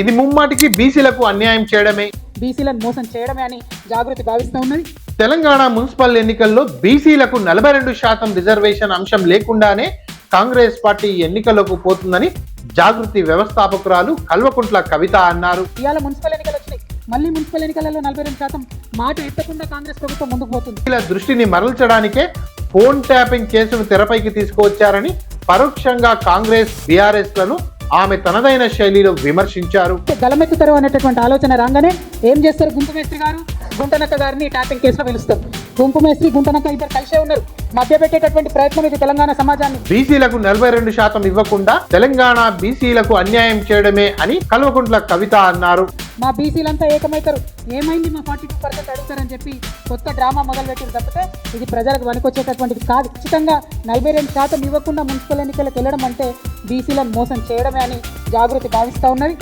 ఇది ముమ్మాటికి బీసీలకు అన్యాయం చేయడమే. బీసీలను మోసం చేయడమే అని జాగృతి భావిస్తూ ఉన్నది. తెలంగాణ మున్సిపల్ ఎన్నికల్లో బీసీలకు 42% రిజర్వేషన్ అంశం లేకుండానే కాంగ్రెస్ పార్టీ ఎన్నికలకు పోతుందని జాగృతి వ్యవస్థాపకురాలు కల్వకుంట్ల కవిత అన్నారు. ఇవాళ మున్సిపల్ ఎన్నికలు వచ్చినాయి, మళ్ళీ మున్సిపల్ ఎన్నికలలో 42% మాట ఎత్తకుండా కాంగ్రెస్ ప్రభుత్వం ముందుకు పోతుంది. ఇలా దృష్టిని మరల్చడానికే ఫోన్ ట్యాపింగ్ కేసును తెరపైకి తీసుకువచ్చారని పరోక్షంగా కాంగ్రెస్ బీఆర్ఎస్ లను ఆమె తనదైన శైలిలో విమర్శించారు. గలమెత్తుతారు అనేటటువంటి ఆలోచన రాగానే ఏం చేస్తారు, గుంపు మేస్త్రి గారు గుంటనక్క గారిని ట్యాపింగ్ కేసులో పిలుస్తారు. గుంపు మేస్త్రి గుంటనక్క ఇద్దరు కలిసే ఉన్నారు. మధ్య పెట్టేటటువంటి ప్రయత్నం ఇది తెలంగాణ సమాజాన్ని. బీసీలకు 42% ఇవ్వకుండా తెలంగాణ బీసీలకు అన్యాయం చేయడమే అని కల్వకుంట్ల కవిత అన్నారు. మా బీసీలంతా ఏకమవుతారు, ఏమైంది మా 42% అడుగుతారని చెప్పి కొత్త డ్రామా మొదలుపెట్టారు తప్పితే ఇది ప్రజలకు వనికొచ్చేటటువంటిది కాదు. ఖచ్చితంగా 42% ఇవ్వకుండా మున్సిపల్ ఎన్నికలకు వెళ్ళడం అంటే బీసీలను మోసం చేయడమే అని జాగృతి భావిస్తూ ఉన్నది.